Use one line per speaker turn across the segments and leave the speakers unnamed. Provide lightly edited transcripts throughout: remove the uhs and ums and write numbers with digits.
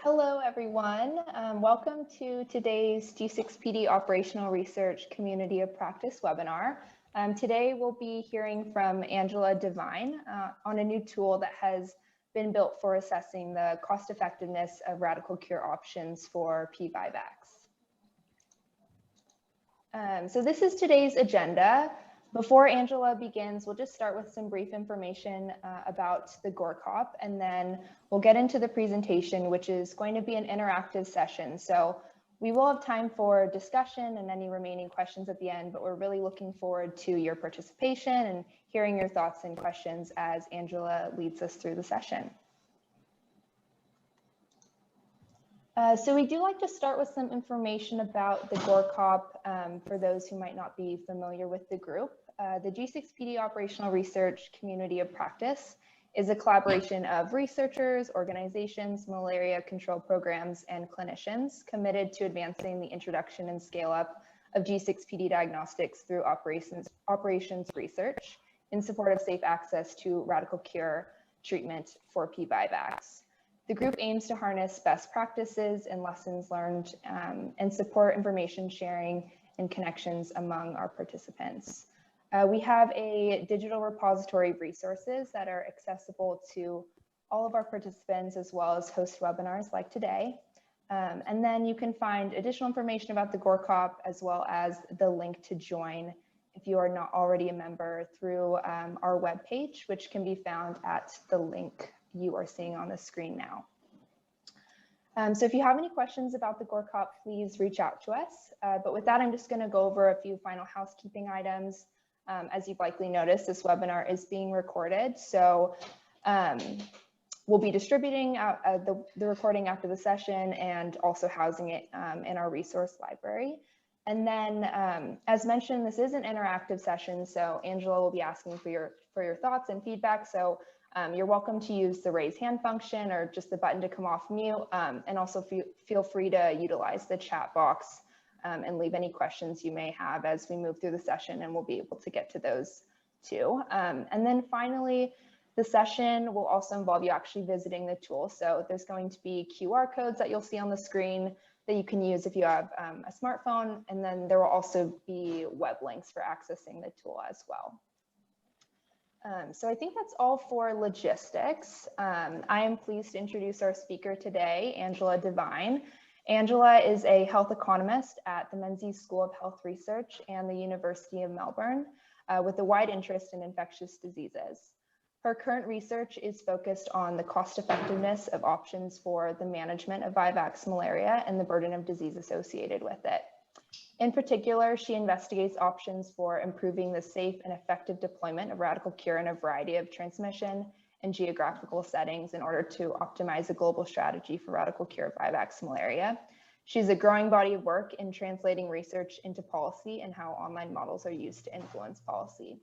Hello, everyone. Welcome to today's G6PD Operational Research Community of Practice webinar. Today, we'll be hearing from Angela Devine on a new tool that has been built for assessing the cost effectiveness of radical cure options for P-vivax. So this is today's agenda. Before Angela begins, we'll just start with some brief information about the Gorecop, and then we'll get into the presentation, which is going to be an interactive session. So we will have time for discussion and any remaining questions at the end, but we're really looking forward to your participation and hearing your thoughts and questions as Angela leads us through the session. So we do like to start with some information about the Gorecop for those who might not be familiar with the group. The G6PD Operational Research Community of Practice is a collaboration of researchers, organizations, malaria control programs, and clinicians committed to advancing the introduction and scale up of G6PD diagnostics through operations research in support of safe access to radical cure treatment for P-vivax. The group aims to harness best practices and lessons learned and support information sharing and connections among our participants. We have a digital repository of resources that are accessible to all of our participants as well as host webinars like today. And then you can find additional information about the Gorecop as well as the link to join if you are not already a member through our webpage, which can be found at the link you are seeing on the screen now. So if you have any questions about the Gorecop, please reach out to us. But with that, I'm just going to go over a few final housekeeping items. As you've likely noticed, this webinar is being recorded. So we'll be distributing the recording after the session and also housing it in our resource library. And then, as mentioned, this is an interactive session. So Angela will be asking for your thoughts and feedback. So you're welcome to use the raise hand function or just the button to come off mute. And also feel free to utilize the chat box and leave any questions you may have as we move through the session, and we'll be able to get to those too. And then finally, the session will also involve you actually visiting the tool. So there's going to be QR codes that you'll see on the screen that you can use if you have a smartphone. And then there will also be web links for accessing the tool as well. So I think that's all for logistics. I am pleased to introduce our speaker today, Angela Devine. Angela is a health economist at the Menzies School of Health Research and the University of Melbourne with a wide interest in infectious diseases. Her current research is focused on the cost effectiveness of options for the management of vivax malaria and the burden of disease associated with it. In particular, she investigates options for improving the safe and effective deployment of radical cure in a variety of transmission and geographical settings in order to optimize a global strategy for radical cure of vivax malaria. She's a growing body of work in translating research into policy and how online models are used to influence policy.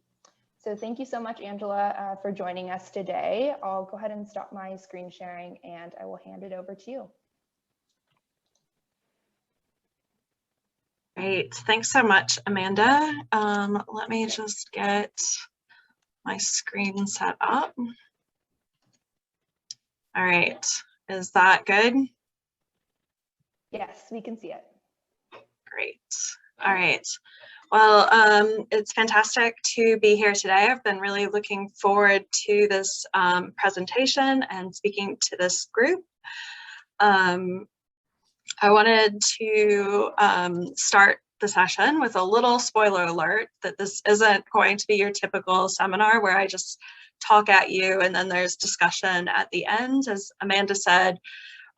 So thank you so much, Angela, for joining us today. I'll go ahead and stop my screen sharing and I will hand it over to you.
Great, thanks so much, Amanda. Let me just get my screen set up. All right, is that good?
Yes, we can see it.
Great, all right. Well, it's fantastic to be here today. I've been really looking forward to this presentation and speaking to this group. I wanted to start the session with a little spoiler alert that this isn't going to be your typical seminar where I just talk at you and then there's discussion at the end. As Amanda said,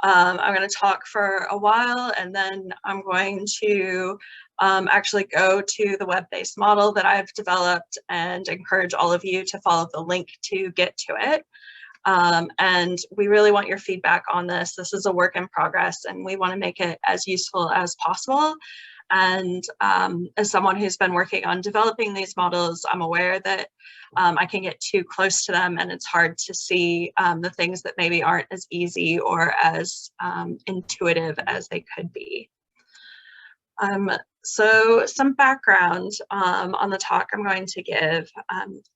I'm going to talk for a while and then I'm going to actually go to the web-based model that I've developed and encourage all of you to follow the link to get to it. And we really want your feedback on this. This is a work in progress and we want to make it as useful as possible. And as someone who's been working on developing these models, I'm aware that I can get too close to them and it's hard to see the things that maybe aren't as easy or as intuitive as they could be. So some background on the talk I'm going to give.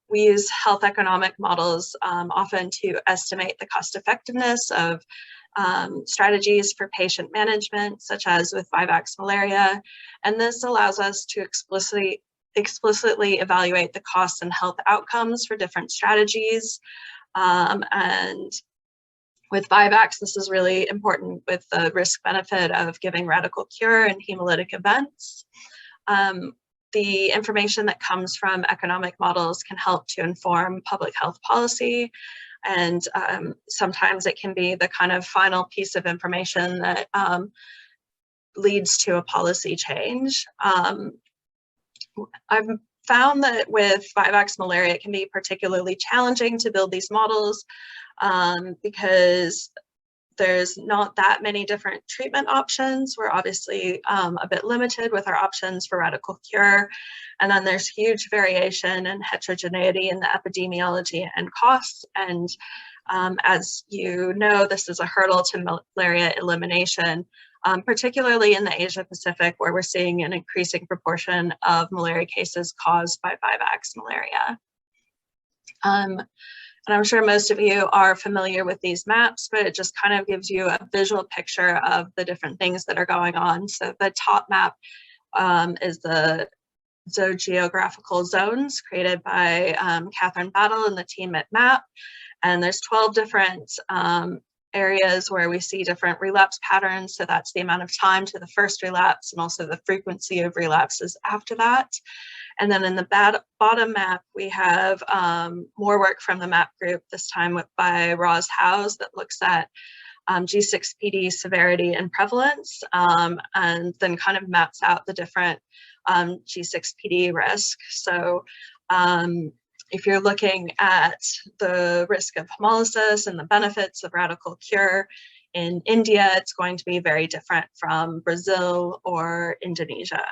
We use health economic models often to estimate the cost effectiveness of strategies for patient management, such as with vivax malaria. And this allows us to explicitly evaluate the costs and health outcomes for different strategies. And with vivax, this is really important with the risk benefit of giving radical cure and hemolytic events. The information that comes from economic models can help to inform public health policy. And sometimes it can be the kind of final piece of information that leads to a policy change. I've found that with vivax malaria, it can be particularly challenging to build these models because there's not that many different treatment options. We're obviously a bit limited with our options for radical cure. And then there's huge variation and heterogeneity in the epidemiology and costs. And as you know, this is a hurdle to malaria elimination, particularly in the Asia Pacific, where we're seeing an increasing proportion of malaria cases caused by vivax malaria. And I'm sure most of you are familiar with these maps, but it just kind of gives you a visual picture of the different things that are going on. So the top map is the geographical zones created by Catherine Battle and the team at MAP. And there's 12 different areas where we see different relapse patterns. So that's the amount of time to the first relapse and also the frequency of relapses after that. And then in the bottom map, we have more work from the MAP group, this time by Roz Howes, that looks at G6PD severity and prevalence, and then kind of maps out the different G6PD risk. So if you're looking at the risk of hemolysis and the benefits of radical cure in India, it's going to be very different from Brazil or Indonesia.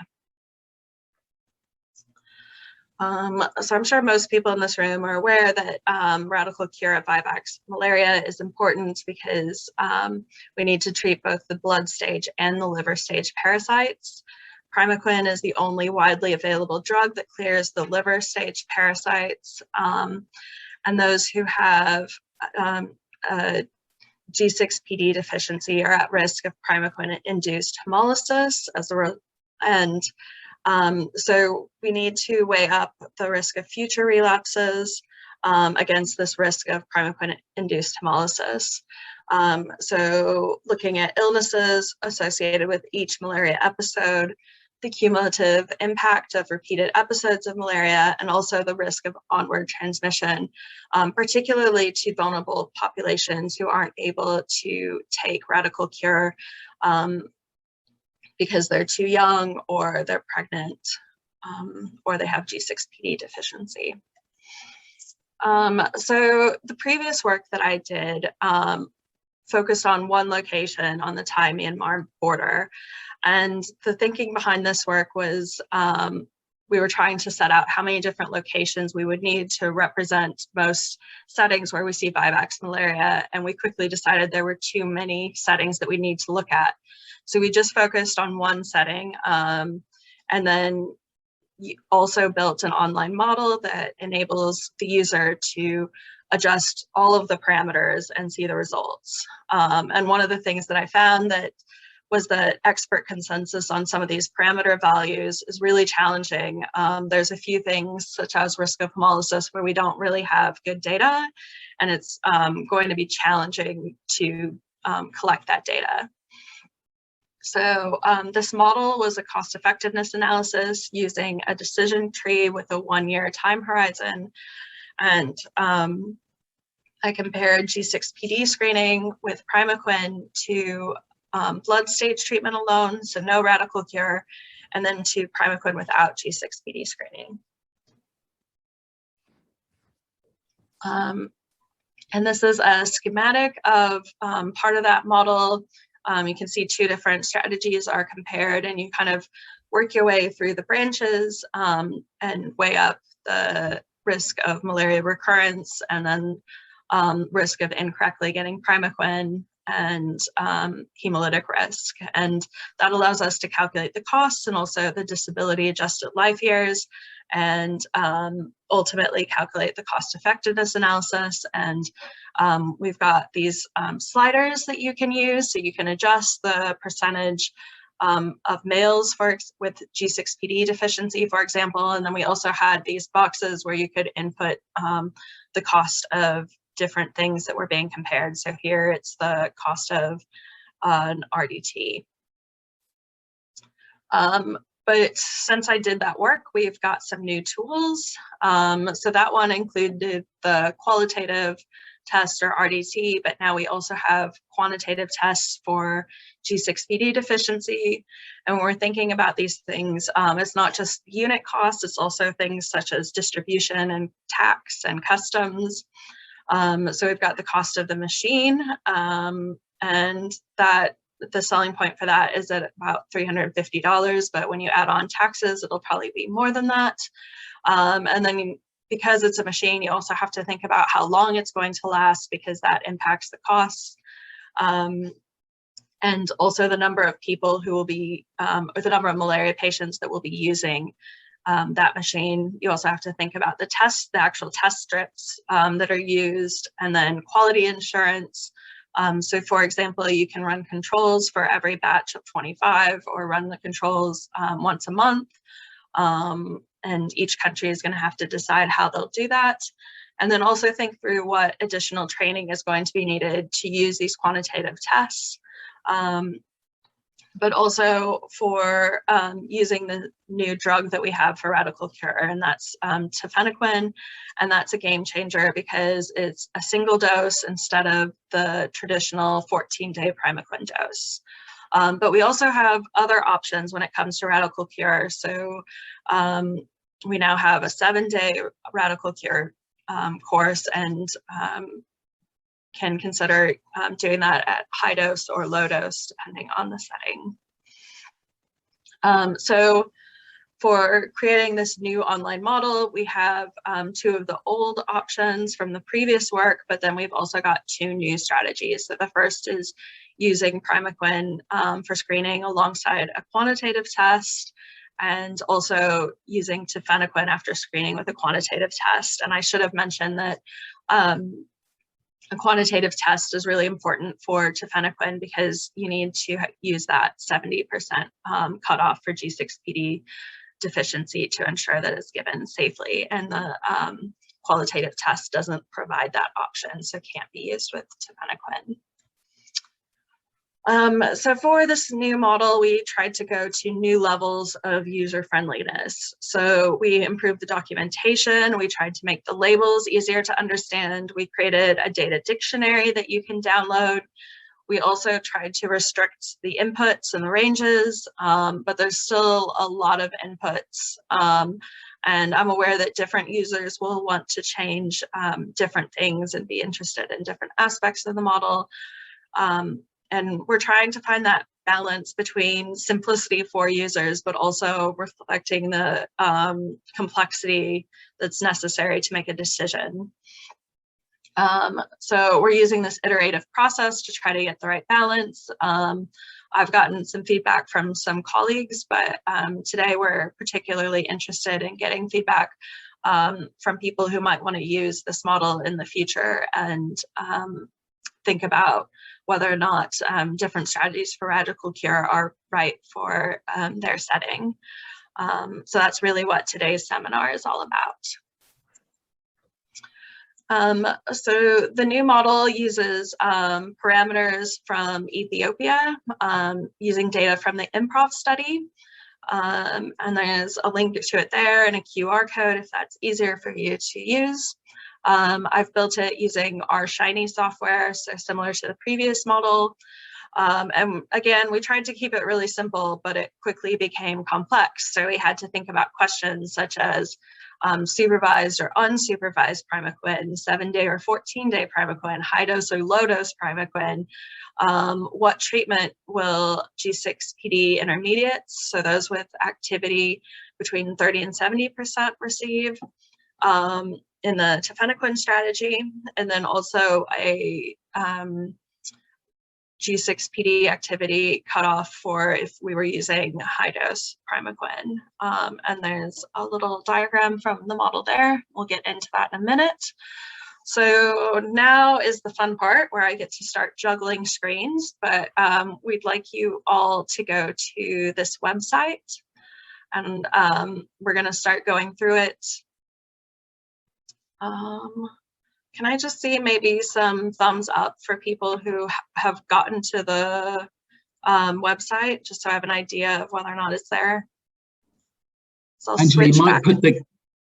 So I'm sure most people in this room are aware that radical cure of vivax malaria is important because we need to treat both the blood stage and the liver stage parasites. Primaquine is the only widely available drug that clears the liver stage parasites, and those who have G6PD deficiency are at risk of primaquine-induced hemolysis so we need to weigh up the risk of future relapses against this risk of primaquine-induced hemolysis. So looking at illnesses associated with each malaria episode, the cumulative impact of repeated episodes of malaria, and also the risk of onward transmission, particularly to vulnerable populations who aren't able to take radical cure because they're too young, or they're pregnant, or they have G6PD deficiency. So the previous work that I did focused on one location on the Thai-Myanmar border. And the thinking behind this work was we were trying to set out how many different locations we would need to represent most settings where we see vivax malaria. And we quickly decided there were too many settings that we need to look at. So we just focused on one setting, and then also built an online model that enables the user to adjust all of the parameters and see the results. And one of the things that I found that was that expert consensus on some of these parameter values is really challenging. There's a few things such as risk of hemolysis where we don't really have good data, and it's going to be challenging to collect that data. So this model was a cost effectiveness analysis using a decision tree with a 1-year time horizon. And I compared G6PD screening with primaquine to blood stage treatment alone, so no radical cure, and then to primaquine without G6PD screening. And this is a schematic of part of that model. You can see 2 different strategies are compared, and you kind of work your way through the branches and weigh up the risk of malaria recurrence, and then risk of incorrectly getting primaquine, and hemolytic risk. And that allows us to calculate the costs and also the disability adjusted life years. and ultimately calculate the cost effectiveness analysis. And we've got these sliders that you can use, so you can adjust the percentage of males with G6PD deficiency, for example. And then we also had these boxes where you could input the cost of different things that were being compared. So here it's the cost of an RDT. But since I did that work, we've got some new tools. So that one included the qualitative test, or RDT, but now we also have quantitative tests for G6PD deficiency. And when we're thinking about these things, it's not just unit costs, it's also things such as distribution and tax and customs. So we've got the cost of the machine, and that the selling point for that is at about $350, but when you add on taxes, it'll probably be more than that. And then because it's a machine, you also have to think about how long it's going to last, because that impacts the costs. And also the number of people who will be, or the number of malaria patients that will be using that machine. You also have to think about the actual test strips that are used, and then quality insurance. So for example, you can run controls for every batch of 25, or run the controls once a month. And each country is going to have to decide how they'll do that. And then also think through what additional training is going to be needed to use these quantitative tests. But also for using the new drug that we have for radical cure, and that's tafenoquine. And that's a game changer because it's a single dose instead of the traditional 14-day primaquine dose. But we also have other options when it comes to radical cure. So we now have a 7-day radical cure course, and can consider doing that at high dose or low dose, depending on the setting. So for creating this new online model, we have 2 of the old options from the previous work, but then we've also got 2 new strategies. So the first is using primaquine for screening alongside a quantitative test, and also using tafenoquine after screening with a quantitative test. And I should have mentioned that a quantitative test is really important for tafenoquine because you need to use that 70% cutoff for G6PD deficiency to ensure that it's given safely. And the qualitative test doesn't provide that option, so can't be used with tafenoquine. So for this new model, we tried to go to new levels of user friendliness. So we improved the documentation. We tried to make the labels easier to understand. We created a data dictionary that you can download. We also tried to restrict the inputs and the ranges, but there's still a lot of inputs. And I'm aware that different users will want to change different things and be interested in different aspects of the model. And we're trying to find that balance between simplicity for users, but also reflecting the complexity that's necessary to make a decision. So we're using this iterative process to try to get the right balance. I've gotten some feedback from some colleagues, but today we're particularly interested in getting feedback from people who might want to use this model in the future, and think about whether or not different strategies for radical cure are right for their setting. So that's really what today's seminar is all about. So the new model uses parameters from Ethiopia, using data from the IMPROV study. And there's a link to it there and a QR code if that's easier for you to use. I've built it using our Shiny software, so similar to the previous model. And again, we tried to keep it really simple, but it quickly became complex. So we had to think about questions such as supervised or unsupervised primaquine, 7-day or 14-day primaquine, high dose or low dose primaquine. What treatment will G6PD intermediates, so those with activity between 30 and 70% receive in the tafenoquine strategy, and then also a G6PD activity cutoff for if we were using high dose primaquine. And there's a little diagram from the model there. We'll get into that in a minute. So now is the fun part where I get to start juggling screens, but we'd like you all to go to this website, and we're going to start going through it. Can I just see maybe some thumbs up for people who have gotten to the website, just so I have an idea of whether or not it's there? So I'll
Angela,
switch back.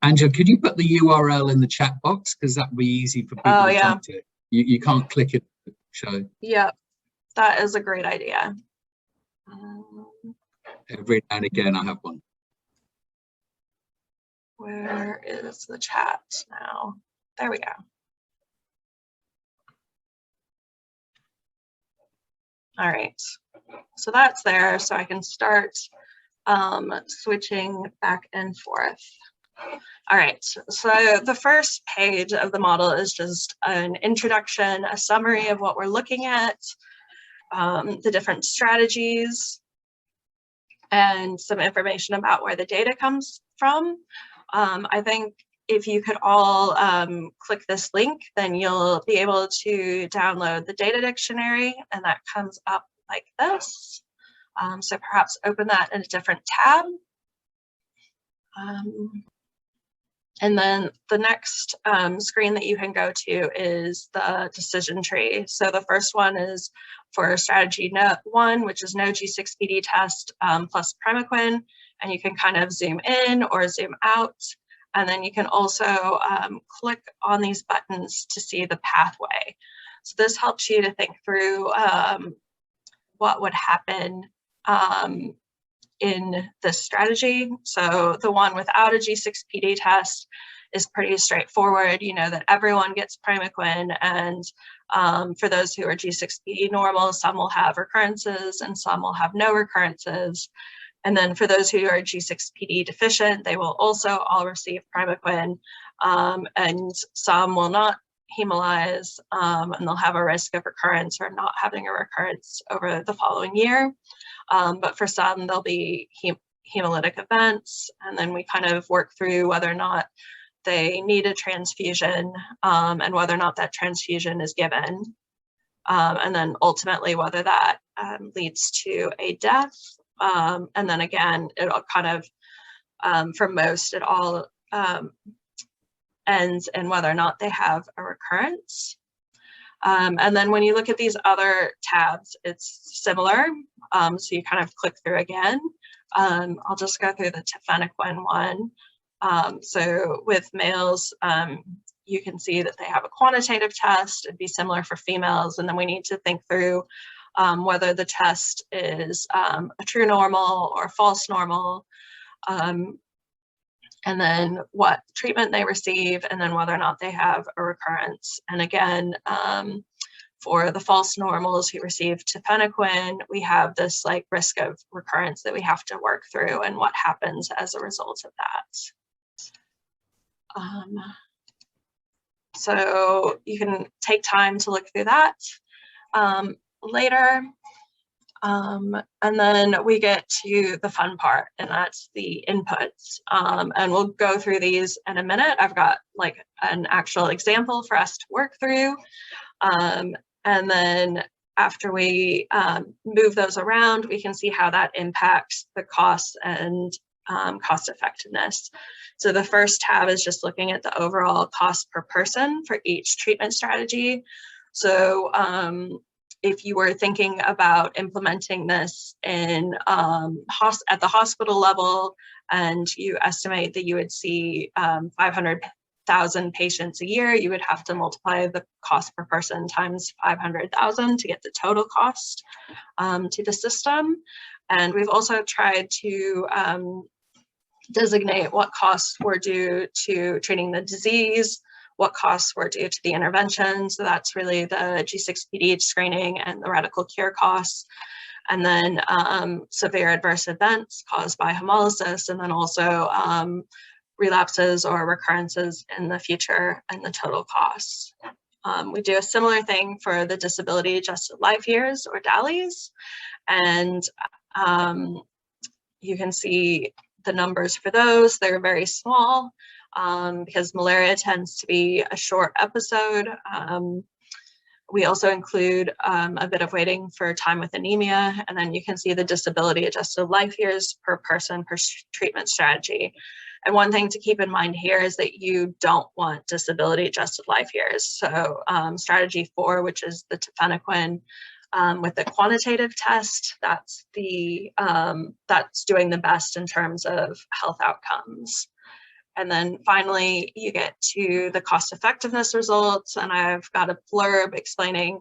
Angela, could you put the URL in the chat box? Because that would be easy for people to jump to. You can't click it to show.
Yeah, that is a great idea.
Every now and again, I have one.
Where is the chat now? There we go. All right, so that's there, so I can start switching back and forth. All right, so the first page of the model is just an introduction, a summary of what we're looking at, the different strategies, and some information about where the data comes from. I think if you could all click this link, then you'll be able to download the data dictionary, and that comes up like this. So perhaps open that in a different tab. And then the next screen that you can go to is the decision tree. So the first one is for strategy 1, which is no G6PD test plus primaquine, and you can kind of zoom in or zoom out. And then you can also click on these buttons to see the pathway. So this helps you to think through what would happen in this strategy. So the one without a G6PD test is pretty straightforward. You know that everyone gets primaquine, and for those who are G6PD normal, some will have recurrences and some will have no recurrences. And then for those who are G6PD deficient, they will also all receive primaquine, and some will not hemolyze, and they'll have a risk of recurrence or not having a recurrence over the following year. But for some, there'll be hemolytic events, and then we kind of work through whether or not they need a transfusion, and whether or not that transfusion is given, and then ultimately whether that leads to a death. And then again, it'll kind of, for most, it all ends in whether or not they have a recurrence. And then when you look at these other tabs, it's similar. So you kind of click through again. I'll just go through the tafenoquine one. So with males, you can see that they have a quantitative test. It'd be similar for females. And then we need to think through whether the test is a true normal or false normal, and then what treatment they receive, and then whether or not they have a recurrence. And again, for the false normals who receive tafenoquine, we have this like risk of recurrence that we have to work through, and what happens as a result of that. So you can take time to look through that later. And then we get to the fun part, and that's the inputs. And we'll go through these in a minute. I've got like an actual example for us to work through. And then after we move those around, we can see how that impacts the costs and cost effectiveness. So the first tab is just looking at the overall cost per person for each treatment strategy. So if you were thinking about implementing this in at the hospital level, and you estimate that you would see 500,000 patients a year, you would have to multiply the cost per person times 500,000 to get the total cost to the system. And we've also tried to designate what costs were due to treating the disease, what costs were due to the intervention. So that's really the G6PD screening and the radical cure costs. And then severe adverse events caused by hemolysis, and then also relapses or recurrences in the future and the total costs. We do a similar thing for the disability adjusted life years, or DALYs, and you can see the numbers for those. They're very small because malaria tends to be a short episode. We also include a bit of waiting for time with anemia, and then you can see the disability adjusted life years per person per treatment strategy. And one thing to keep in mind here is that you don't want disability adjusted life years. So strategy 4, which is the tafenoquine with the quantitative test, that's doing the best in terms of health outcomes. And then finally, you get to the cost effectiveness results, and I've got a blurb explaining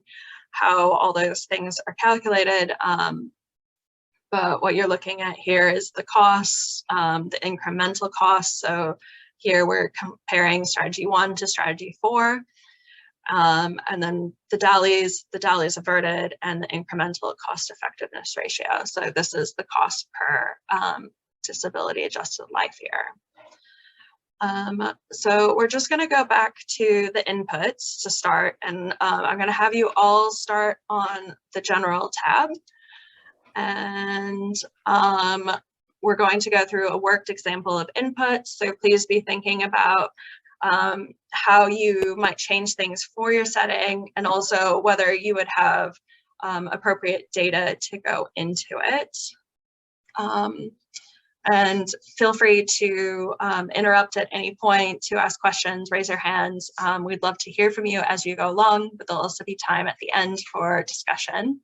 how all those things are calculated. But what you're looking at here is the costs, the incremental costs. So here we're comparing strategy 1 to strategy 4. And then the DALYs averted, and the incremental cost effectiveness ratio. So this is the cost per disability adjusted life year. So we're just going to go back to the inputs to start, and I'm going to have you all start on the general tab, and we're going to go through a worked example of inputs. So please be thinking about how you might change things for your setting, and also whether you would have appropriate data to go into it. And feel free to interrupt at any point, to ask questions, raise your hands. We'd love to hear from you as you go along, but there'll also be time at the end for discussion.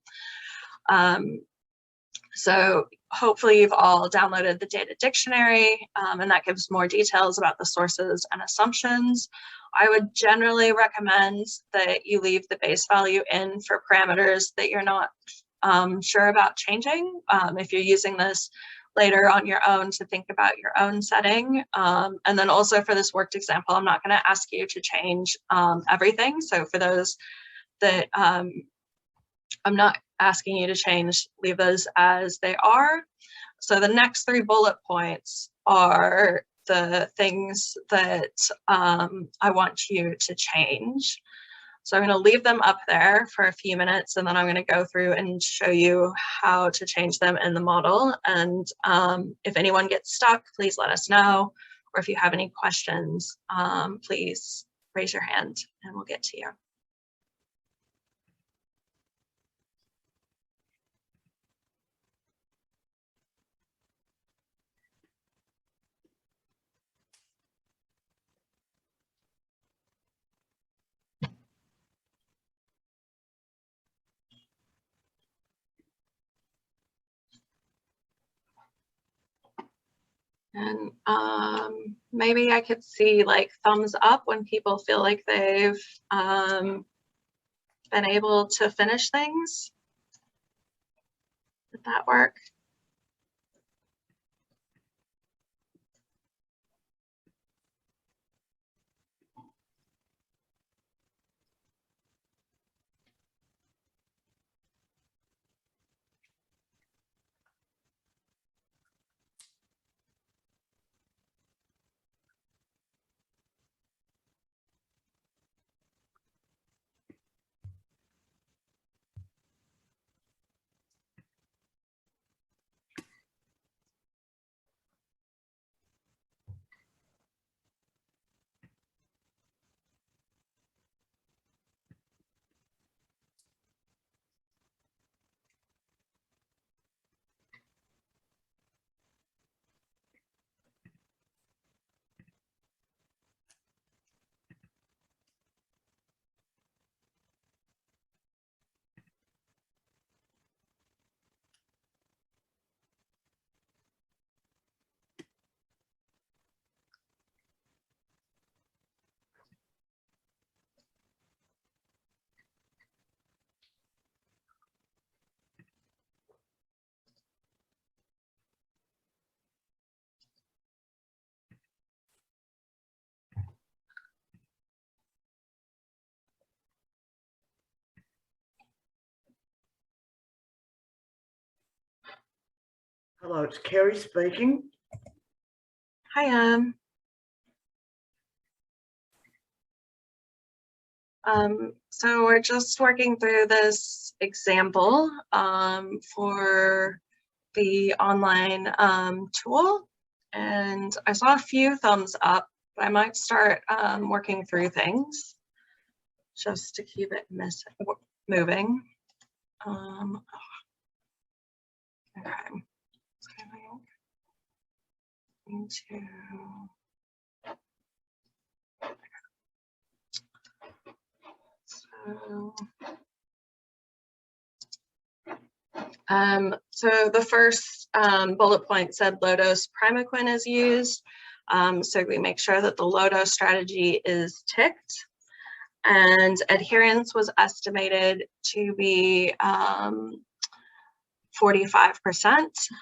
So hopefully you've all downloaded the data dictionary, and that gives more details about the sources and assumptions. I would generally recommend that you leave the base value in for parameters that you're not sure about changing. If you're using this later on your own to think about your own setting. And then also for this worked example, I'm not going to ask you to change everything. So for those that I'm not asking you to change, leave those as they are. So the next 3 bullet points are the things that I want you to change. So I'm going to leave them up there for a few minutes, and then I'm going to go through and show you how to change them in the model. And if anyone gets stuck, please let us know. Or if you have any questions, please raise your hand and we'll get to you. And maybe I could see like thumbs up when people feel like they've been able to finish things. Did that work?
Hello, it's Kerry speaking.
Hi, So we're just working through this example for the online tool, and I saw a few thumbs up, but I might start working through things just to keep it moving. Okay. So the first bullet point said low-dose primaquine is used. So we make sure that the low-dose strategy is ticked, and adherence was estimated to be 45%.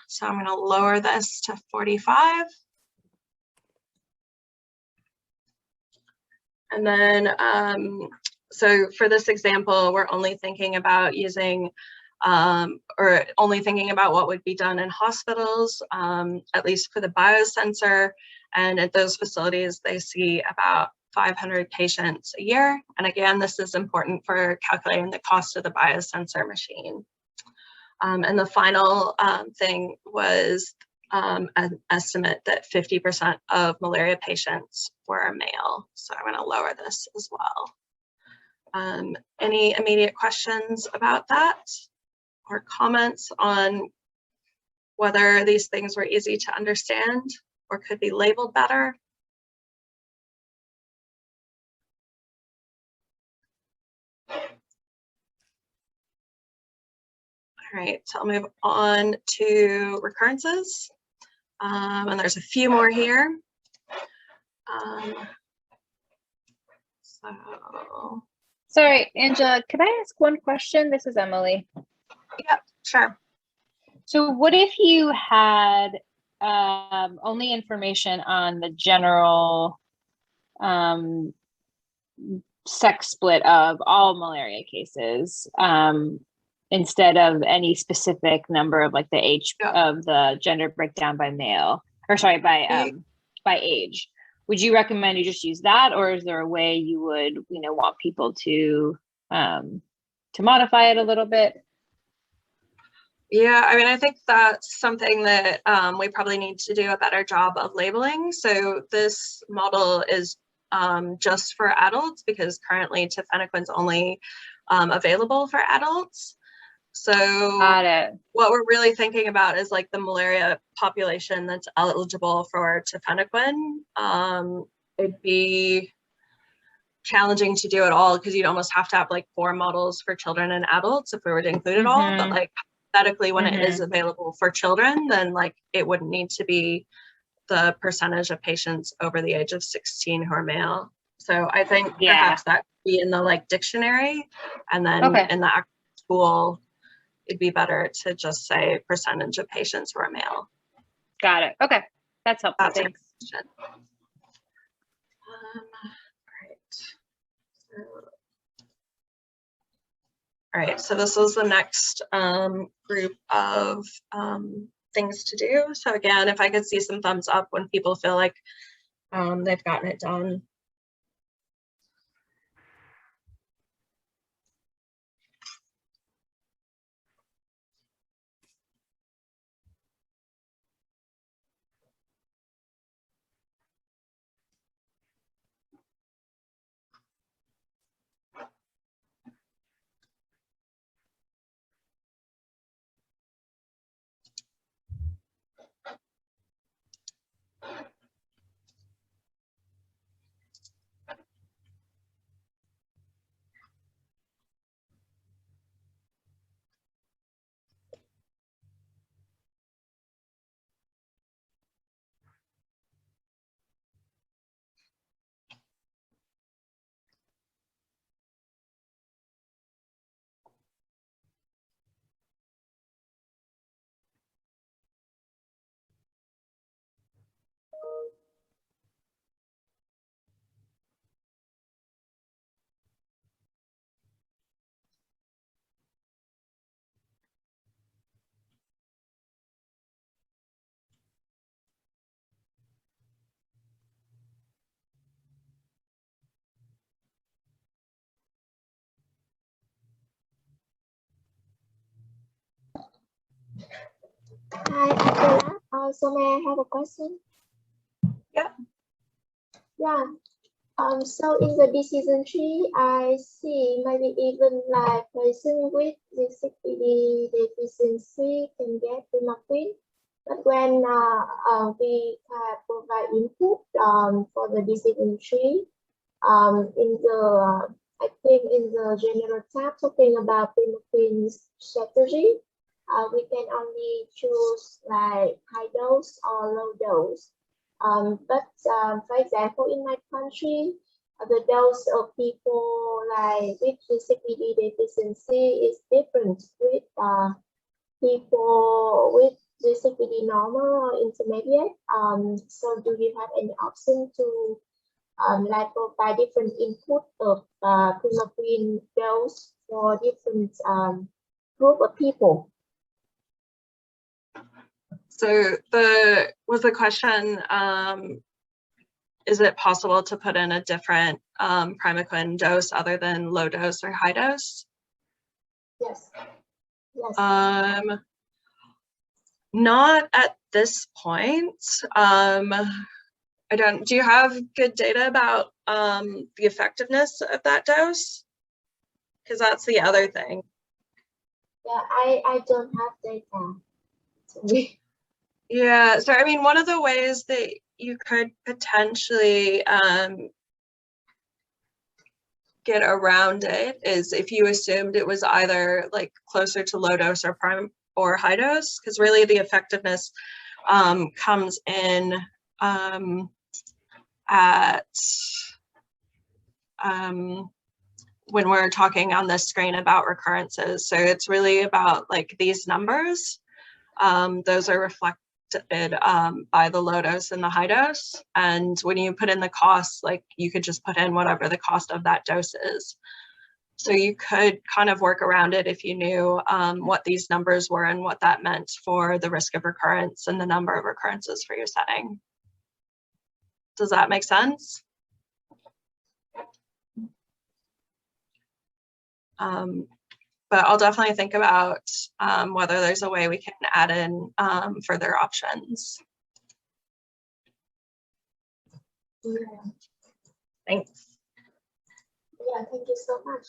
So I'm going to lower this to 45. And then, so for this example, we're only thinking about using or only thinking about what would be done in hospitals, at least for the biosensor. And at those facilities, they see about 500 patients a year. And again, this is important for calculating the cost of the biosensor machine. And the final thing was an estimate that 50% of malaria patients were male. So I'm going to lower this as well. Any immediate questions about that or comments on whether these things were easy to understand or could be labeled better? All right, so I'll move on to recurrences. And there's a few more here.
Sorry, Angela, could I ask one question? This is Emily.
Yep, sure.
So what if you had only information on the general sex split of all malaria cases instead of any specific number of like the age of the gender breakdown by male, or sorry, by age? Would you recommend you just use that, or is there a way you would, want people to modify it a little bit?
Yeah, I mean, I think that's something that we probably need to do a better job of labeling. So this model is just for adults because currently tafenoquine's only available for adults. So
Got it.
What we're really thinking about is like the malaria population that's eligible for tafenoquine. It'd be challenging to do it all because you'd almost have to have like 4 models for children and adults if we were to include it all. But like hypothetically, when it is available for children, then like it wouldn't need to be the percentage of patients over the age of 16 who are male. So I think perhaps that could be in the like dictionary, and then in the actual school, it'd be better to just say percentage of patients who are male.
Got it. Okay, that's helpful.
That's
thanks. All right, so this is the next group of things to do. So again, if I could see some thumbs up when people feel like they've gotten it done.
Hi, Angela. So may I have a question?
Yeah.
Yeah. So in the decision tree, I see maybe even like person with G6PD deficiency can get tafenoquine. But when we provide input for the decision tree, in the I think in the general tab talking about tafenoquine strategy, we can only choose like high dose or low dose. But for example, in my country, the dose of people like with G6PD deficiency is different with people with G6PD normal or intermediate. So do you have any option to like provide different input of tafenoquine dose for different group of people?
So was the question, is it possible to put in a different primaquine dose other than low dose or high dose?
Yes. Yes.
Not at this point. Do you have good data about the effectiveness of that dose? Because that's the other thing.
Yeah, I don't have data.
Yeah, so I mean, one of the ways that you could potentially get around it is if you assumed it was either like closer to low dose or prime or high dose, because really the effectiveness comes in at when we're talking on this screen about recurrences. So it's really about like these numbers. Those are reflected by the low dose and the high dose. And when you put in the costs, like you could just put in whatever the cost of that dose is. So you could kind of work around it if you knew what these numbers were and what that meant for the risk of recurrence and the number of recurrences for your setting. Does that make sense? But I'll definitely think about whether there's a way we can add in further options.
Yeah.
Thanks.
Yeah, thank you so much.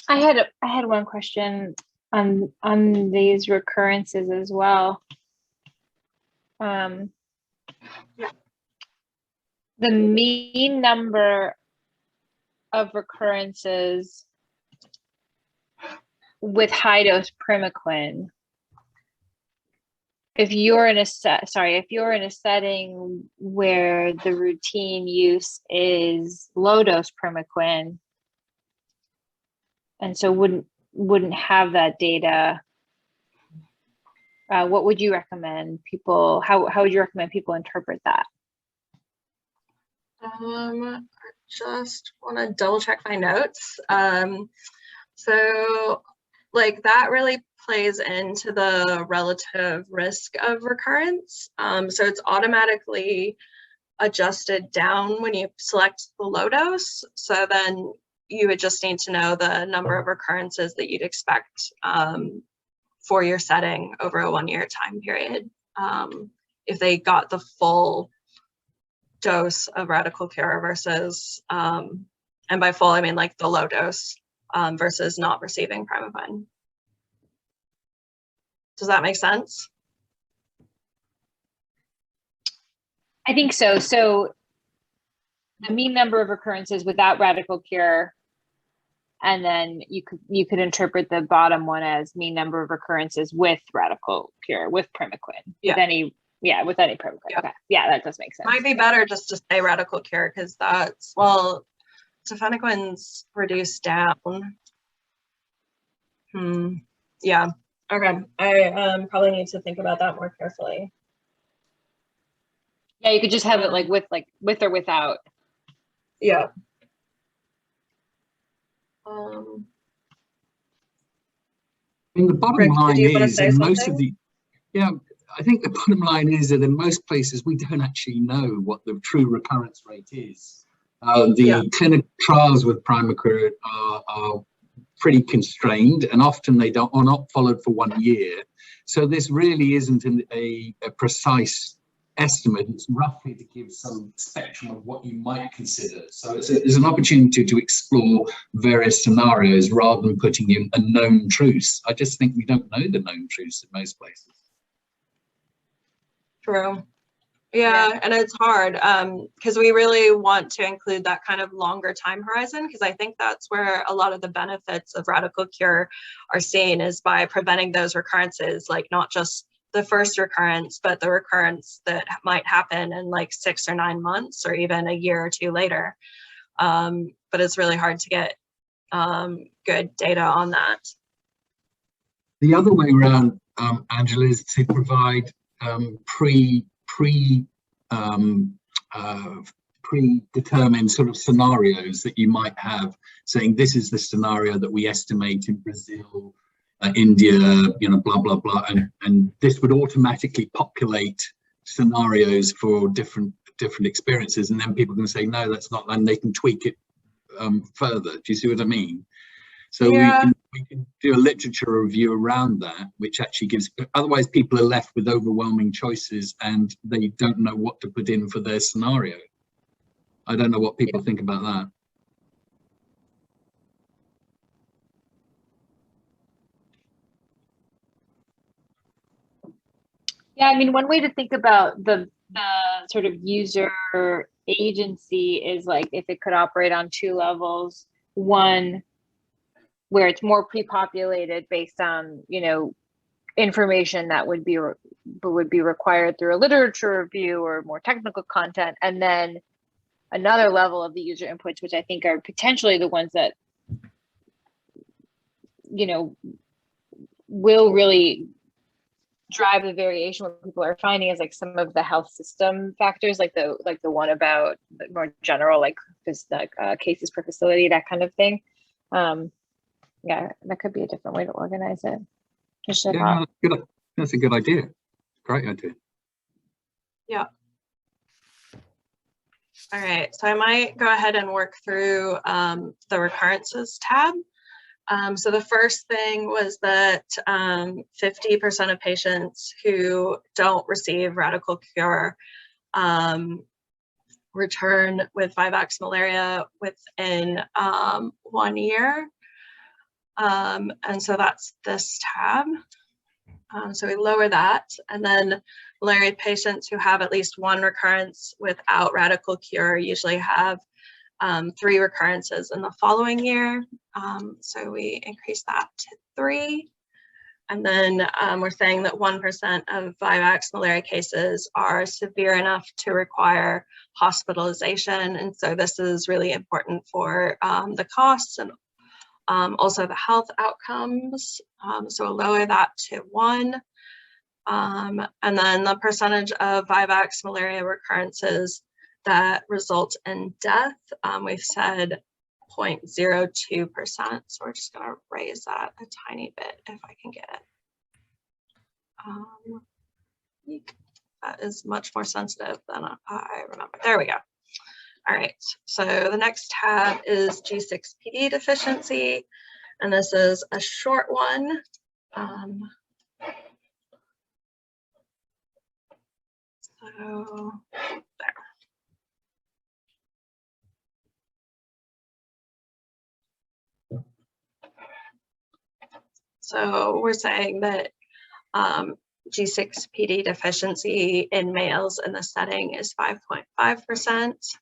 I had one question on these recurrences as well.
Yeah.
The mean number of recurrences with high dose primaquine. If you're in a setting where the routine use is low dose primaquine, and so wouldn't have that data, what would you recommend people? How would you recommend people interpret that?
I just want to double check my notes. So like that really plays into the relative risk of recurrence. So it's automatically adjusted down when you select the low dose. So then you would just need to know the number of recurrences that you'd expect for your setting over a 1-year time period. If they got the full dose of radical cure versus, and by full, I mean like the low dose versus not receiving primaquine. Does that make sense?
I think so. So the mean number of recurrences without radical cure, and then you could interpret the bottom one as mean number of recurrences with radical cure, with primaquine.
Yeah.
With any primaquine. Yeah. Okay. Yeah, that does make sense.
Might be better just to say radical cure because that's, well, tafenoquine's reduced down. Yeah. Okay. I probably need to think about that more carefully.
Yeah, you could just have it like with or without.
Yeah.
I mean, the bottom
Rick,
line is in most of the, I think the bottom line is that in most places we don't actually know what the true recurrence rate is. Clinical trials with Primacur are pretty constrained, and often they are not followed for 1 year. So this really isn't a precise estimate. It's roughly to give some spectrum of what you might consider. So it's an opportunity to explore various scenarios rather than putting in a known truth. I just think we don't know the known truths in most places.
True. Yeah, and it's hard because we really want to include that kind of longer time horizon, because I think that's where a lot of the benefits of radical cure are seen, is by preventing those recurrences, like not just the first recurrence, but the recurrence that might happen in like 6 or 9 months or even a year or 2 later. But it's really hard to get good data on that.
The other way around, Angela, is to provide predetermined sort of scenarios that you might have, saying this is the scenario that we estimate in Brazil, India, blah blah blah, and this would automatically populate scenarios for different experiences, and then people can say no, that's not, and they can tweak it further. Do you see what I mean? So we can do a literature review around that, which actually gives, otherwise people are left with overwhelming choices and they don't know what to put in for their scenario. I don't know what people think about that.
Yeah, I mean, one way to think about the sort of user agency is like if it could operate on 2 levels. One, where it's more pre-populated based on, information that would be required through a literature review or more technical content, and then another level of the user inputs, which I think are potentially the ones that will really drive the variation. What people are finding is like some of the health system factors, like the one about the more general, like cases per facility, that kind of thing. Yeah, that could be a different way to organize it.
Yeah, that's a good idea. Great idea.
Yeah. All right, so I might go ahead and work through the recurrences tab. So the first thing was that 50% of patients who don't receive radical cure return with vivax malaria within 1 year. And so that's this tab. So we lower that, and then malaria patients who have at least 1 recurrence without radical cure usually have 3 recurrences in the following year. So we increase that to 3. And then we're saying that 1% of vivax malaria cases are severe enough to require hospitalization. And so this is really important for the costs and also the health outcomes. So we'll lower that to 1. And then the percentage of vivax malaria recurrences that result in death, we've said 0.02%. So we're just going to raise that a tiny bit if I can get it. That is much more sensitive than I remember. There we go. All right, so the next tab is G6PD deficiency, and this is a short one. So there. So we're saying that G6PD deficiency in males in this setting is 5.5%.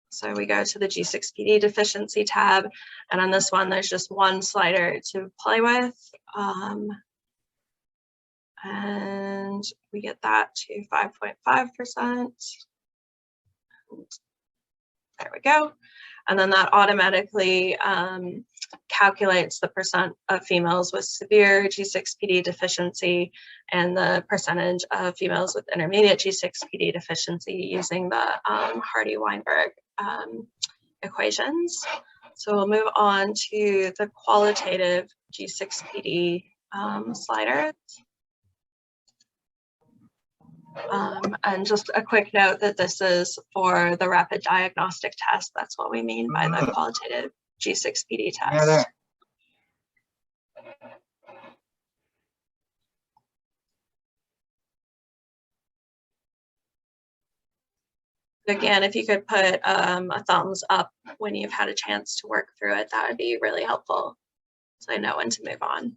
So we go to the G6PD deficiency tab, and on this one, there's just 1 slider to play with. And we get that to 5.5%. There we go. And then that automatically calculates the percent of females with severe G6PD deficiency and the percentage of females with intermediate G6PD deficiency using the Hardy-Weinberg equations. So we'll move on to the qualitative G6PD slider. And just a quick note that this is for the rapid diagnostic test. That's what we mean by the qualitative G6PD test. Again, if you could put a thumbs up when you've had a chance to work through it, that would be really helpful, so I know when to move on.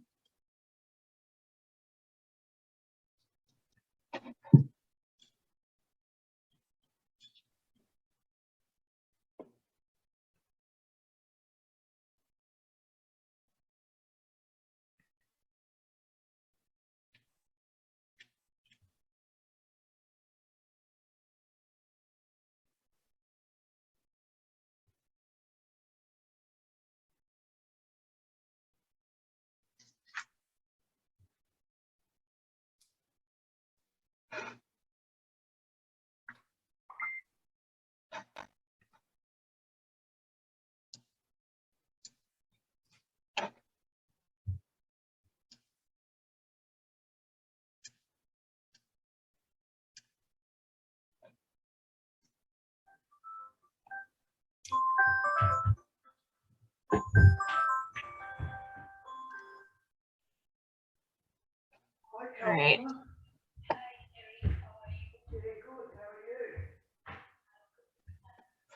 All right.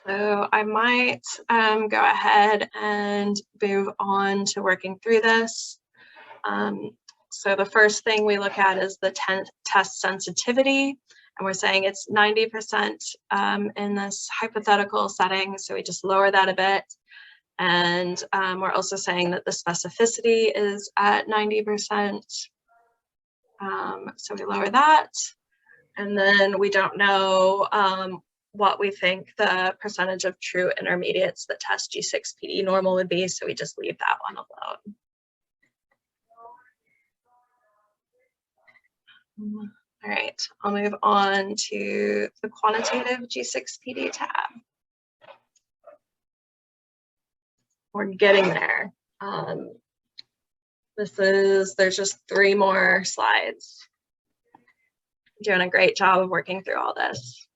So I might go ahead and move on to working through this. So the first thing we look at is the test sensitivity, and we're saying it's 90% in this hypothetical setting, so we just lower that a bit. And we're also saying that the specificity is at 90%. So we lower that, and then we don't know what we think the percentage of true intermediates that test G6PD normal would be, so we just leave that one alone. All right, I'll move on to the quantitative G6PD tab. We're getting there. There's just 3 more slides. Doing a great job of working through all this.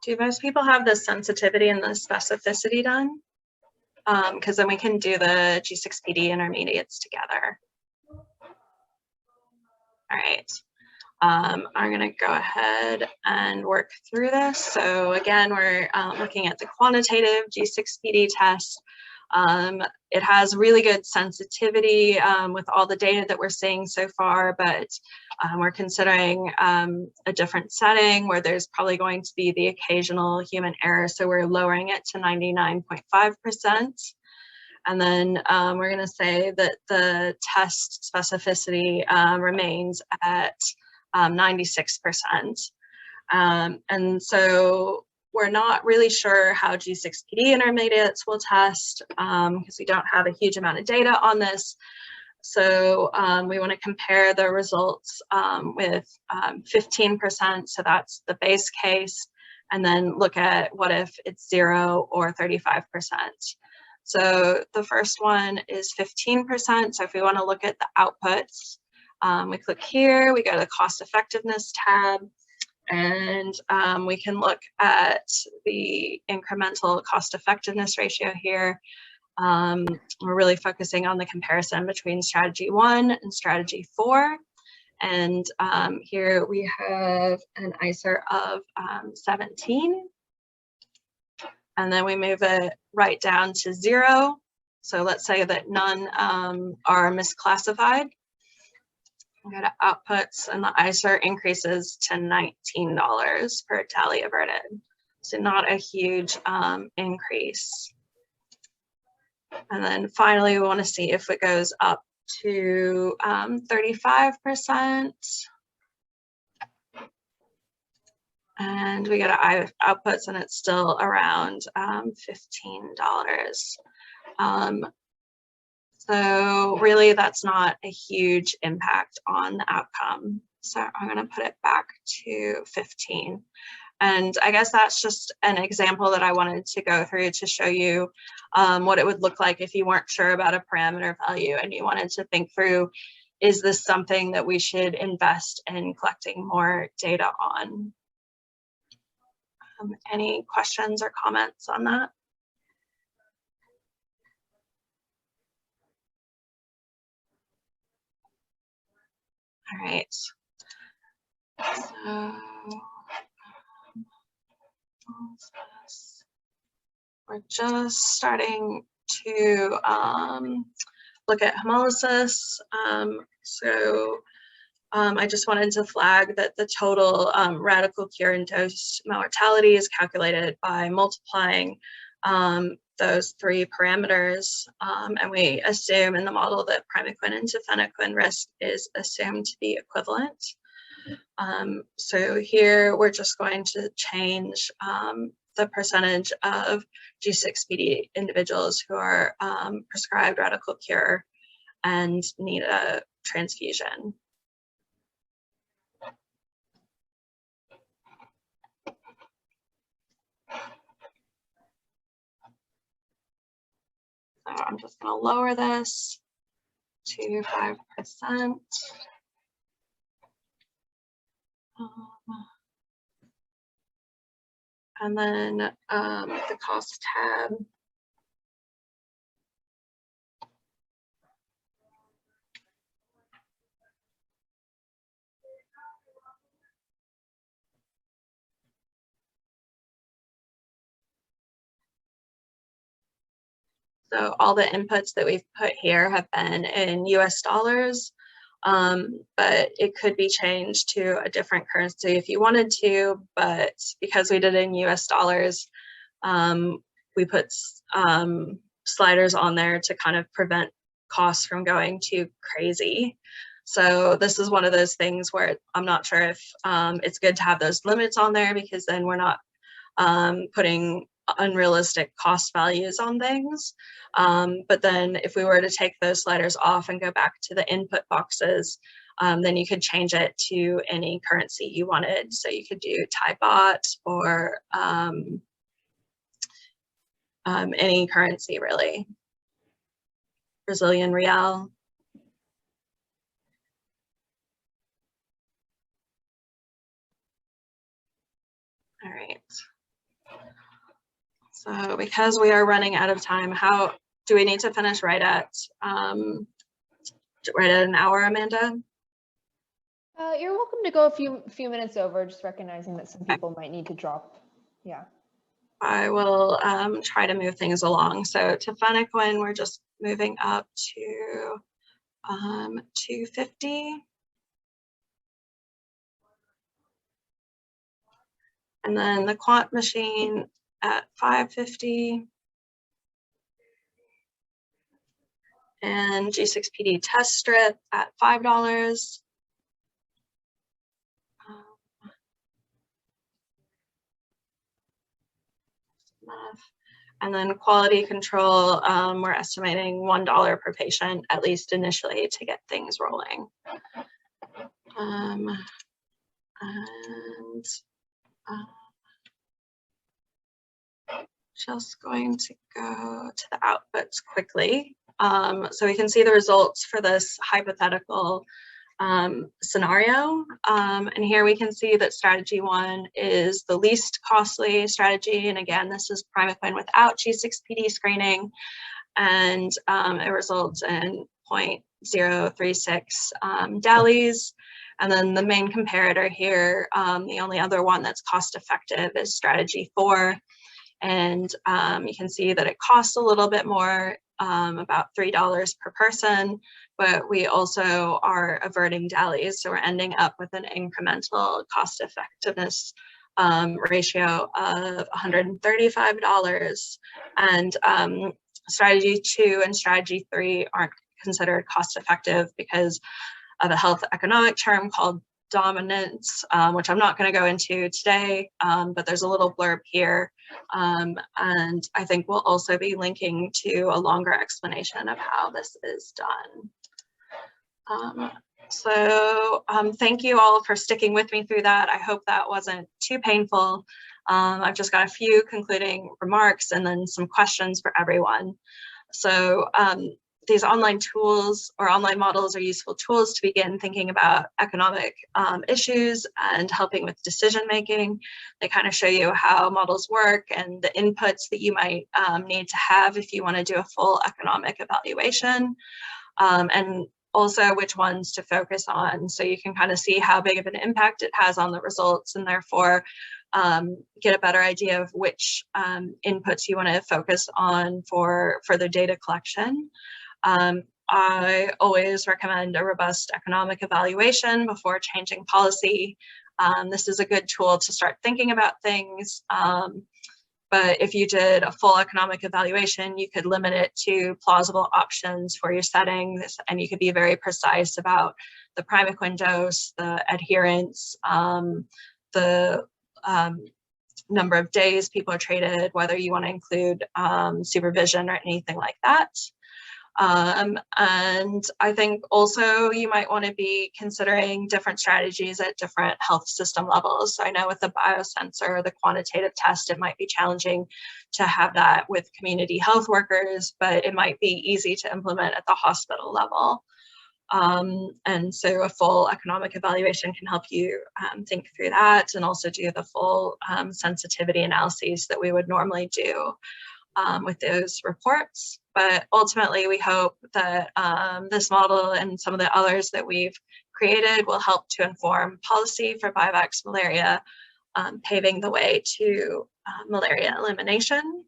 Do most people have the sensitivity and the specificity done? Because then we can do the G6PD intermediates together. All right. I'm going to go ahead and work through this. So again, we're looking at the quantitative G6PD test. It has really good sensitivity with all the data that we're seeing so far, but we're considering a different setting where there's probably going to be the occasional human error. So we're lowering it to 99.5%. And then we're going to say that the test specificity remains at 96%. And so we're not really sure how G6PD intermediates will test because we don't have a huge amount of data on this. So we want to compare the results with 15%, so that's the base case, and then look at what if it's 0 or 35%. So the first one is 15%. So if we want to look at the outputs, we click here, we go to the cost effectiveness tab, and we can look at the incremental cost effectiveness ratio here. We're really focusing on the comparison between strategy 1 and strategy 4. And here we have an ICER of 17. And then we move it right down to 0. So let's say that none are misclassified. We go to outputs, and the ICER increases to $19 per tally averted. So not a huge increase. And then finally, we want to see if it goes up to 35%. And we go to outputs, and it's still around $15. So really, that's not a huge impact on the outcome. So I'm going to put it back to 15. And I guess that's just an example that I wanted to go through to show you what it would look like if you weren't sure about a parameter value and you wanted to think through, is this something that we should invest in collecting more data on? Any questions or comments on that? All right. So we're just starting to look at hemolysis. I just wanted to flag that the total radical cure and dose mortality is calculated by multiplying those three parameters, and we assume in the model that primaquine and tafenoquine risk is assumed to be equivalent. So here we're just going to change the percentage of G6PD individuals who are prescribed radical cure and need a transfusion. So I'm just going to lower this to 5%. And then the cost tab. So all the inputs that we've put here have been in US dollars, but it could be changed to a different currency if you wanted to, but because we did it in US dollars, we put sliders on there to kind of prevent costs from going too crazy. So this is one of those things where I'm not sure if it's good to have those limits on there, because then we're not putting unrealistic cost values on things. But then if we were to take those sliders off and go back to the input boxes, then you could change it to any currency you wanted. So you could do Thai baht or any currency really. Brazilian real. All right. So because we are running out of time, how do we need to finish right at an hour, Amanda?
You're welcome to go a few minutes over, just recognizing that some people might need to drop. Yeah.
I will try to move things along. So tafenoquine, we're just moving up to 250. And then the quant machine at 550. And G6PD test strip at $5. And then quality control, we're estimating $1 per patient, at least initially, to get things rolling. Just going to go to the outputs quickly. So we can see the results for this hypothetical scenario. And here we can see that strategy 1 is the least costly strategy. And again, this is primaquine without G6PD screening. And it results in 0.036 DALYs. And then the main comparator here, the only other one that's cost effective is strategy 4. And you can see that it costs a little bit more about $3 per person, but we also are averting deaths. So we're ending up with an incremental cost effectiveness ratio of $135. And strategy 2 and strategy 3 aren't considered cost effective because of a health economic term called dominance, which I'm not going to go into today, but there's a little blurb here. And I think we'll also be linking to a longer explanation of how this is done. Thank you all for sticking with me through that. I hope that wasn't too painful. I've just got a few concluding remarks and then some questions for everyone. So these online tools or online models are useful tools to begin thinking about economic issues and helping with decision making. They kind of show you how models work and the inputs that you might need to have if you want to do a full economic evaluation, and also which ones to focus on. So you can kind of see how big of an impact it has on the results, and therefore get a better idea of which inputs you want to focus on for further data collection. I always recommend a robust economic evaluation before changing policy. This is a good tool to start thinking about things. But if you did a full economic evaluation, you could limit it to plausible options for your settings, and you could be very precise about the primaquine dose, the adherence, the number of days people are treated, whether you want to include supervision or anything like that. And I think also you might want to be considering different strategies at different health system levels. So I know with the biosensor, the quantitative test, it might be challenging to have that with community health workers, but it might be easy to implement at the hospital level. And so a full economic evaluation can help you think through that, and also do the full sensitivity analyses that we would normally do with those reports. But ultimately, we hope that this model and some of the others that we've created will help to inform policy for vivax malaria, paving the way to malaria elimination.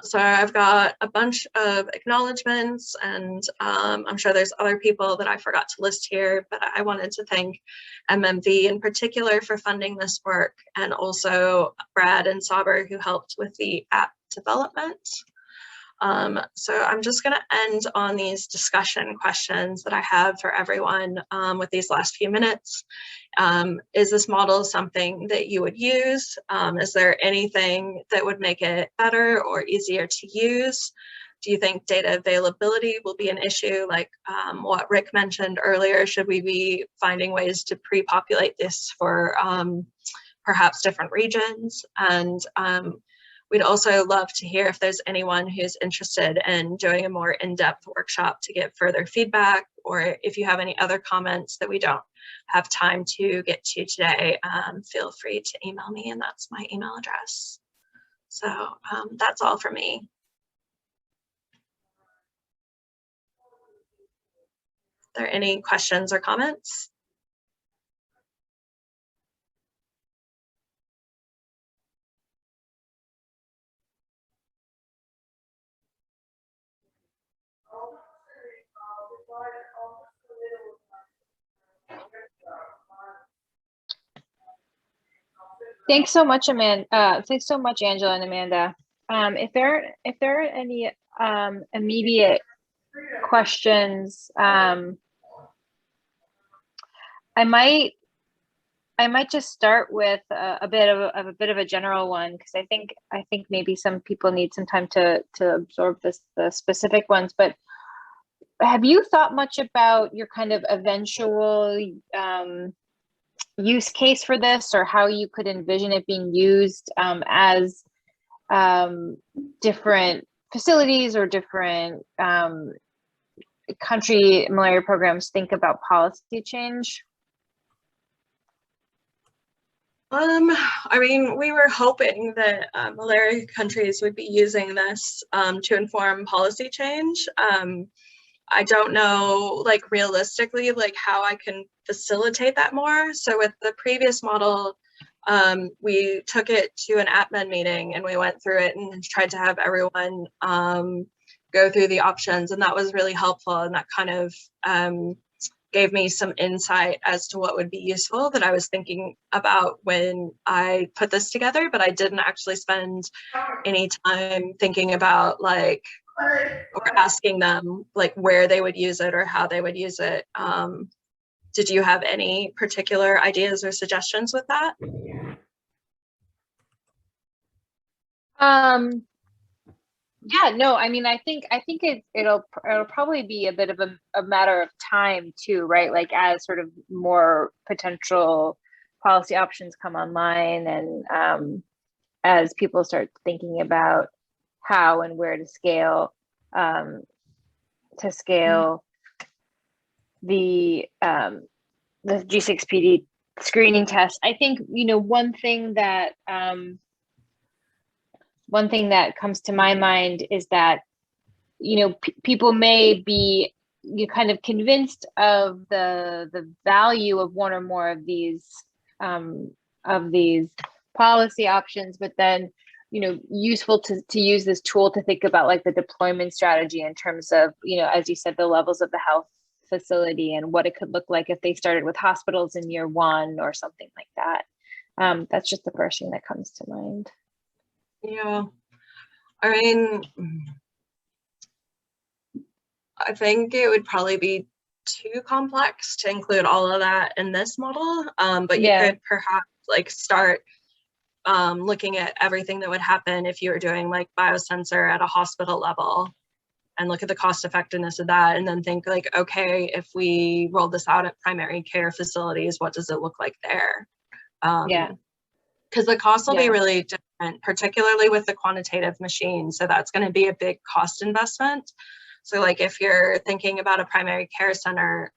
So I've got a bunch of acknowledgements, and I'm sure there's other people that I forgot to list here, but I wanted to thank MMV in particular for funding this work, and also Brad and Saber who helped with the app development. So I'm just going to end on these discussion questions that I have for everyone with these last few minutes. Is this model something that you would use? Is there anything that would make it better or easier to use? Do you think data availability will be an issue, like what Rick mentioned earlier? Should we be finding ways to pre-populate this for perhaps different regions? And we'd also love to hear if there's anyone who's interested in doing a more in-depth workshop to get further feedback, or if you have any other comments that we don't have time to get to today, feel free to email me, and that's my email address. So that's all for me. Are there any questions or comments?
Thanks so much, Amanda. Thanks so much, Angela and Amanda. If there are any immediate questions, I might just start with a bit of a general one, because I think maybe some people need some time to absorb the specific ones. But have you thought much about your kind of eventual use case for this, or how you could envision it being used as different facilities or different country malaria programs think about policy change?
I mean, we were hoping that malaria countries would be using this to inform policy change. I don't know, like, realistically, like, how I can facilitate that more. So with the previous model, we took it to an AppMed meeting and we went through it and tried to have everyone go through the options, and that was really helpful, and that kind of gave me some insight as to what would be useful that I was thinking about when I put this together, but I didn't actually spend any time thinking about like, or asking them like where they would use it or how they would use it. Did you have any particular ideas or suggestions with that?
Yeah, no, I mean, I think it'll probably be a bit of a matter of time too, right? Like as sort of more potential policy options come online, and as people start thinking about how and where to scale the G6PD screening test. I think, you know, one thing that comes to my mind is that, you know, people may be kind of convinced of the value of one or more of these policy options, but then, you know, useful to use this tool to think about like the deployment strategy in terms of, you know, as you said, the levels of the health facility and what it could look like if they started with hospitals in year one or something like that. That's just the first thing that comes to mind.
Yeah, I mean, I think it would probably be too complex to include all of that in this model, but you could perhaps like start looking at everything that would happen if you were doing like biosensor at a hospital level and look at the cost effectiveness of that, and then think like, okay, if we roll this out at primary care facilities, what does it look like there? Because the cost will be really different, particularly with the quantitative machine. So that's going to be a big cost investment. So like if you're thinking about a primary care center,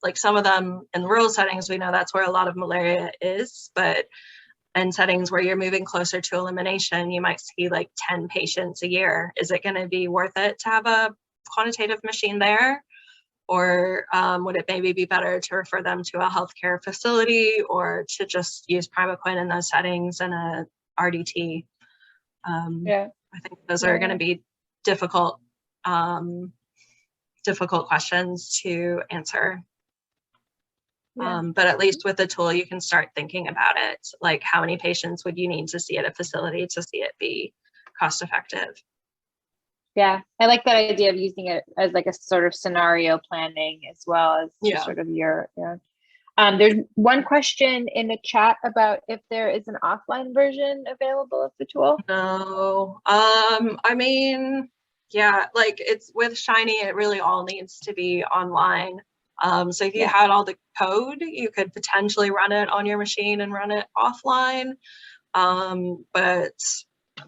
like some of them in rural settings, we know that's where a lot of malaria is, but in settings where you're moving closer to elimination, you might see like 10 patients a year. Is it going to be worth it to have a quantitative machine there? Or would it maybe be better to refer them to a healthcare facility or to just use primaquine in those settings and a RDT? I think those are going to be difficult questions to answer. But at least with the tool, you can start thinking about it. Like how many patients would you need to see at a facility to see it be cost effective?
Yeah, I like that idea of using it as like a sort of scenario planning as well as sort of your, there's one question in the chat about if there is an offline version available of the tool.
No, I mean, yeah, like it's with Shiny, it really all needs to be online. So if you had all the code, you could potentially run it on your machine and run it offline. But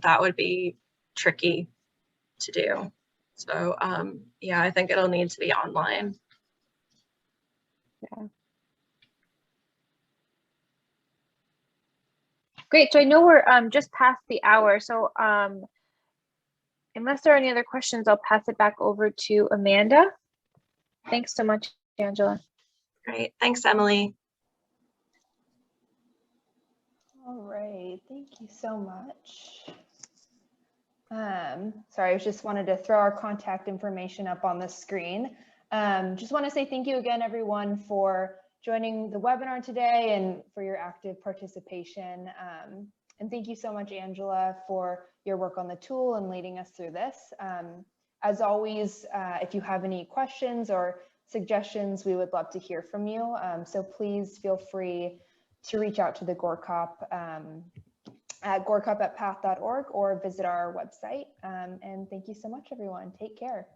that would be tricky to do. So yeah, I think it'll need to be online.
Yeah. Great. So I know we're just past the hour. So unless there are any other questions, I'll pass it back over to Amanda. Thanks so much, Angela.
Great. Thanks, Emily.
All right. Thank you so much. Sorry, I just wanted to throw our contact information up on the screen. Just want to say thank you again, everyone, for joining the webinar today and for your active participation. And thank you so much, Angela, for your work on the tool and leading us through this. As always, if you have any questions or suggestions, we would love to hear from you. So please feel free to reach out to the Gorecop at gorecop@path.org or visit our website. And thank you so much, everyone. Take care.